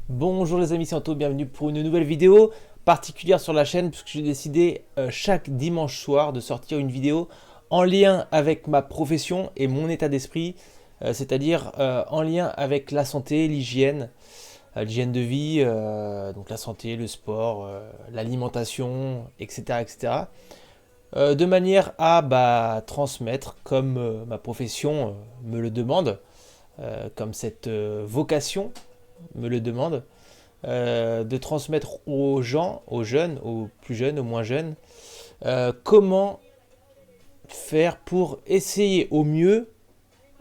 Bonjour les amis, c'est Anto, bienvenue pour une nouvelle vidéo particulière sur la chaîne puisque j'ai décidé chaque dimanche soir de sortir une vidéo en lien avec ma profession et mon état d'esprit, c'est-à-dire en lien avec la santé, l'hygiène de vie, donc la santé, le sport, l'alimentation, etc. etc. De manière à transmettre comme ma profession me le demande, comme cette vocation me le demande, de transmettre aux gens, aux jeunes, aux plus jeunes, aux moins jeunes, comment faire pour essayer au mieux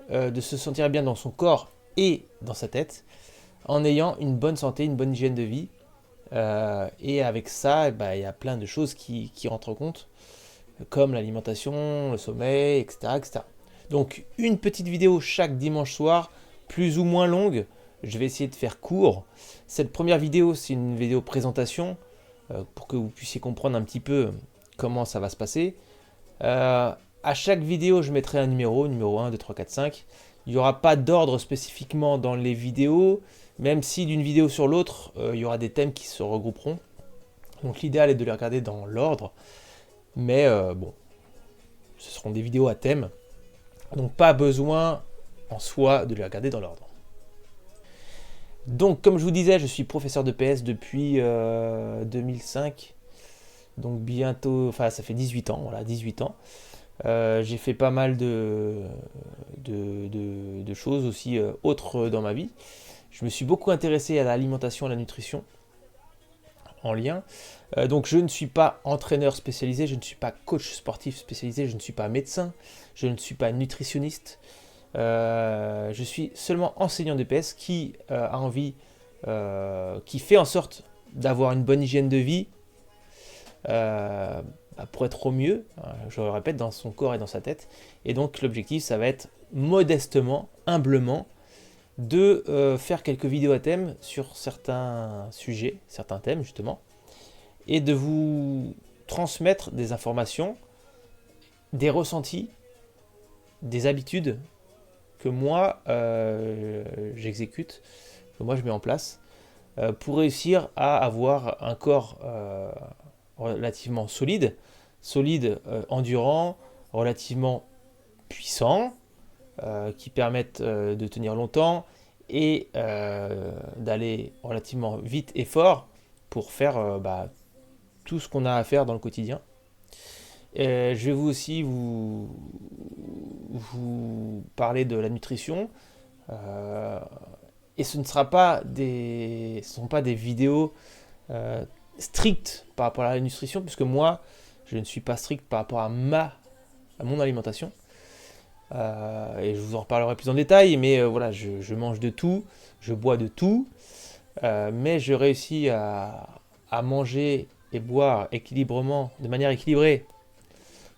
de se sentir bien dans son corps et dans sa tête, en ayant une bonne santé, une bonne hygiène de vie. Et avec ça, il y a plein de choses qui rentrent en compte, comme l'alimentation, le sommeil, etc., etc. Donc une petite vidéo chaque dimanche soir, plus ou moins longue. Je vais essayer de faire court. Cette première vidéo, c'est une vidéo présentation pour que vous puissiez comprendre un petit peu comment ça va se passer. À chaque vidéo, je mettrai un numéro 1, 2, 3, 4, 5. Il n'y aura pas d'ordre spécifiquement dans les vidéos, même si d'une vidéo sur l'autre, il y aura des thèmes qui se regrouperont. Donc l'idéal est de les regarder dans l'ordre. Mais bon, ce seront des vidéos à thème. Donc pas besoin en soi de les regarder dans l'ordre. Donc comme je vous disais, je suis professeur de PS depuis 2005. Donc bientôt, enfin ça fait 18 ans, voilà, 18 ans. J'ai fait pas mal de choses aussi autres dans ma vie. Je me suis beaucoup intéressé à l'alimentation, à la nutrition en lien. Donc je ne suis pas entraîneur spécialisé, je ne suis pas coach sportif spécialisé, je ne suis pas médecin, je ne suis pas nutritionniste. Je suis seulement enseignant de PS qui a envie, qui fait en sorte d'avoir une bonne hygiène de vie pour être au mieux, je le répète, dans son corps et dans sa tête. Et donc l'objectif, ça va être modestement, humblement, de faire quelques vidéos à thème sur certains sujets, certains thèmes justement, et de vous transmettre des informations, des ressentis, des habitudes que moi j'exécute, que moi je mets en place, pour réussir à avoir un corps relativement solide, endurant, relativement puissant, qui permettent de tenir longtemps et d'aller relativement vite et fort pour faire tout ce qu'on a à faire dans le quotidien. Je vais vous parler de la nutrition. Euh, et ce sont pas des vidéos strictes par rapport à la nutrition, puisque moi, je ne suis pas strict par rapport à mon alimentation. Et je vous en reparlerai plus en détail, mais voilà, je mange de tout, je bois de tout, mais je réussis à manger et boire de manière équilibrée,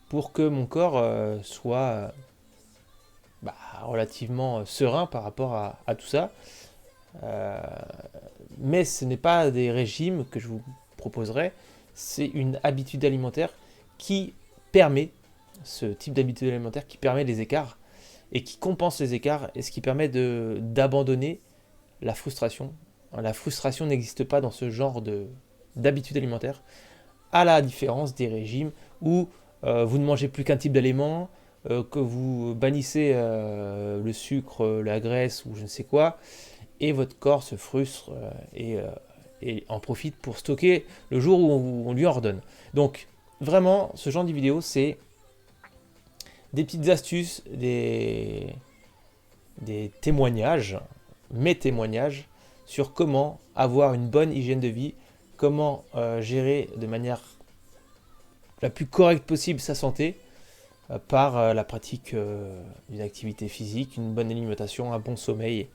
pour que mon corps soit relativement serein par rapport à tout ça. Euh, mais ce n'est pas des régimes que je vous proposerai, c'est une habitude alimentaire qui permet, ce type d'habitude alimentaire qui permet les écarts et qui compense les écarts et ce qui permet d'abandonner la frustration. La frustration n'existe pas dans ce genre d'habitude alimentaire, à la différence des régimes où vous ne mangez plus qu'un type d'aliment, que vous bannissez le sucre, la graisse ou je ne sais quoi, et votre corps se frustre et en profite pour stocker le jour où on lui ordonne. Donc vraiment, ce genre de vidéo, c'est des petites astuces, des témoignages, mes témoignages sur comment avoir une bonne hygiène de vie, comment gérer de manière la plus correcte possible sa santé par la pratique d'une activité physique, une bonne alimentation, un bon sommeil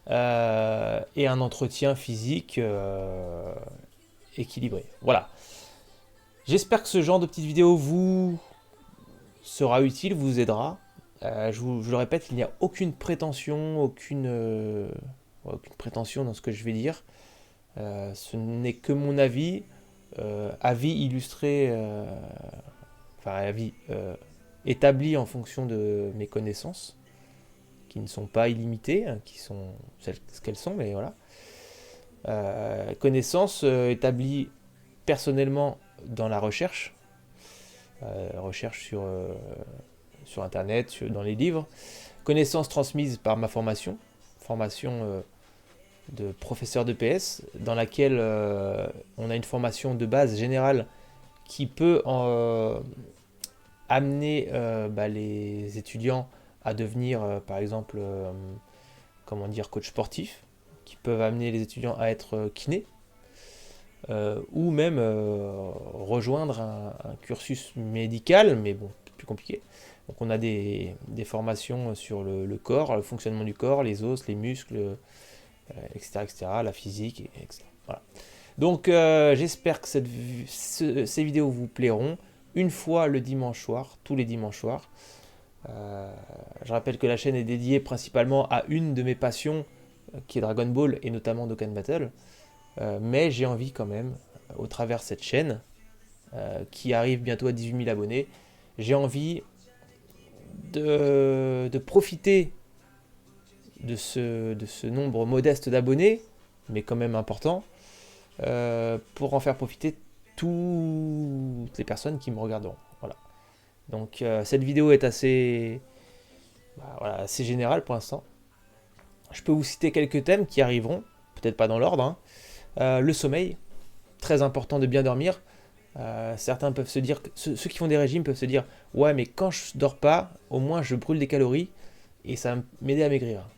et un entretien physique équilibré. Voilà. J'espère que ce genre de petite vidéo vous sera utile, vous aidera. Je le répète, il n'y a aucune prétention, aucune prétention dans ce que je vais dire. Ce n'est que mon avis, avis illustré, enfin avis établi en fonction de mes connaissances, qui ne sont pas illimitées, hein, qui sont ce qu'elles sont, mais voilà. Connaissances établies personnellement dans la recherche, recherche sur Internet, dans les livres. Connaissances transmises par ma formation, formation de professeur de PS, dans laquelle on a une formation de base générale qui peut amener les étudiants à devenir, par exemple, comment dire, coach sportif, qui peuvent amener les étudiants à être kinés, ou même rejoindre un cursus médical, mais bon, plus compliqué. Donc on a des formations sur le corps, le fonctionnement du corps, les os, les muscles, etc., etc., la physique, etc. Voilà. Donc j'espère que ces vidéos vous plairont. Une fois le dimanche soir, tous les dimanches soirs. Je rappelle que la chaîne est dédiée principalement à une de mes passions, qui est Dragon Ball et notamment Dokkan Battle. Mais j'ai envie quand même, au travers de cette chaîne, qui arrive bientôt à 18 000 abonnés, j'ai envie de profiter de ce nombre modeste d'abonnés, mais quand même important, pour en faire profiter toutes les personnes qui me regarderont. Voilà. Donc cette vidéo est assez générale pour l'instant. Je peux vous citer quelques thèmes qui arriveront, peut-être pas dans l'ordre. Le sommeil, très important de bien dormir. Certains peuvent se dire, ceux qui font des régimes peuvent se dire, ouais mais quand je dors pas, au moins je brûle des calories et ça va m'aider à maigrir.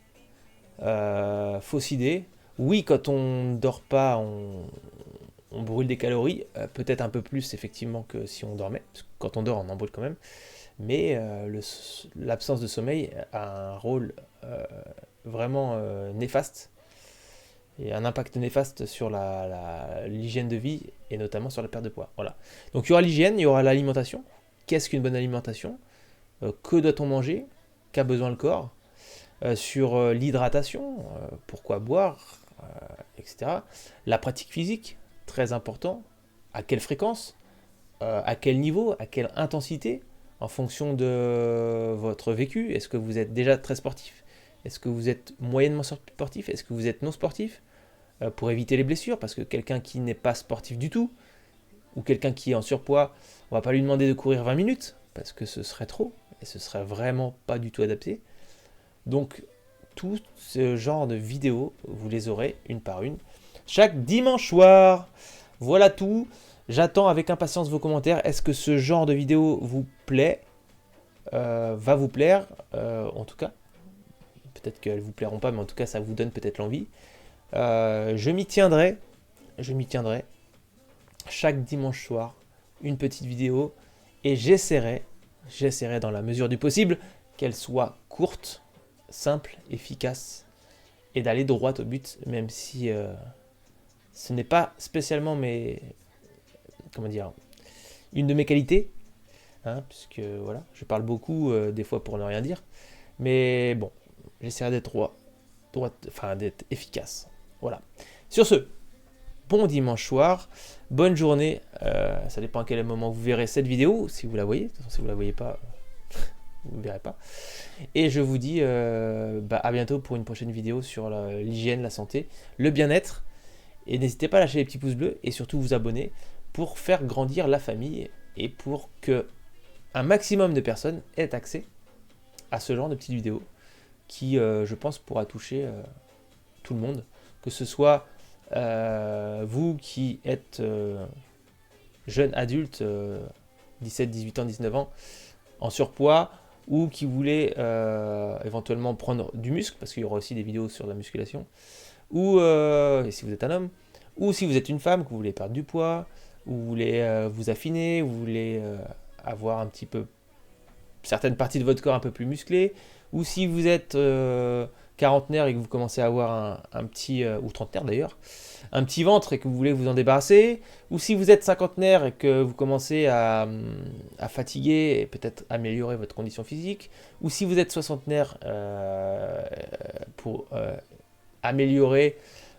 Fausse idée. Oui, quand on dort pas, on brûle des calories, peut-être un peu plus effectivement que si on dormait, parce que quand on dort on en brûle quand même, mais l'absence de sommeil a un rôle vraiment néfaste, et un impact néfaste sur l'hygiène de vie, et notamment sur la perte de poids. Voilà. Donc il y aura l'hygiène, il y aura l'alimentation. Qu'est-ce qu'une bonne alimentation? Que doit-on manger? Qu'a besoin le corps? Sur l'hydratation, pourquoi boire, etc. La pratique physique, très important. À quelle fréquence, à quel niveau, à quelle intensité, en fonction de votre vécu. Est-ce que vous êtes déjà très sportif? Est-ce que vous êtes moyennement sportif? Est-ce que vous êtes non sportif? Pour éviter les blessures, parce que quelqu'un qui n'est pas sportif du tout, ou quelqu'un qui est en surpoids, on va pas lui demander de courir 20 minutes, parce que ce serait trop, et ce serait vraiment pas du tout adapté. Donc, tout ce genre de vidéos, vous les aurez une par une, chaque dimanche soir. Voilà tout. J'attends avec impatience vos commentaires. Est-ce que ce genre de vidéo vous plaît, va vous plaire, en tout cas. Peut-être qu'elles ne vous plairont pas, mais en tout cas, ça vous donne peut-être l'envie. Je m'y tiendrai. Chaque dimanche soir, une petite vidéo. Et j'essaierai dans la mesure du possible, qu'elle soit courte, simple, efficace, et d'aller droit au but, même si ce n'est pas spécialement une de mes qualités, puisque voilà, je parle beaucoup des fois pour ne rien dire, mais bon, j'essaierai d'être d'être efficace. Voilà. Sur ce, bon dimanche soir, bonne journée. Ça dépend à quel moment vous verrez cette vidéo, si vous la voyez. De toute façon, si vous la voyez pas, vous ne verrez pas. Et je vous dis à bientôt pour une prochaine vidéo sur l'hygiène, la santé, le bien-être. Et n'hésitez pas à lâcher les petits pouces bleus et surtout vous abonner pour faire grandir la famille et pour que un maximum de personnes aient accès à ce genre de petites vidéos qui, je pense, pourra toucher tout le monde. Que ce soit vous qui êtes jeune adulte, 17, 18 ans, 19 ans, en surpoids, ou qui voulez éventuellement prendre du muscle, parce qu'il y aura aussi des vidéos sur la musculation, ou et si vous êtes un homme, ou si vous êtes une femme, que vous voulez perdre du poids, ou vous voulez vous affiner, vous voulez avoir un petit peu certaines parties de votre corps un peu plus musclées, ou si vous êtes quarantenaire et que vous commencez à avoir un petit, ou trentenaire d'ailleurs, un petit ventre et que vous voulez vous en débarrasser, ou si vous êtes cinquantenaire et que vous commencez à fatiguer et peut-être améliorer votre condition physique, ou si vous êtes soixantenaire pour améliorer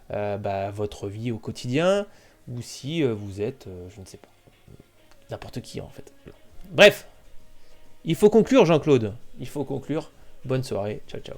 votre vie au quotidien, ou si vous êtes, je ne sais pas, n'importe qui en fait. Bref, il faut conclure Jean-Claude, il faut conclure. Bonne soirée, ciao ciao.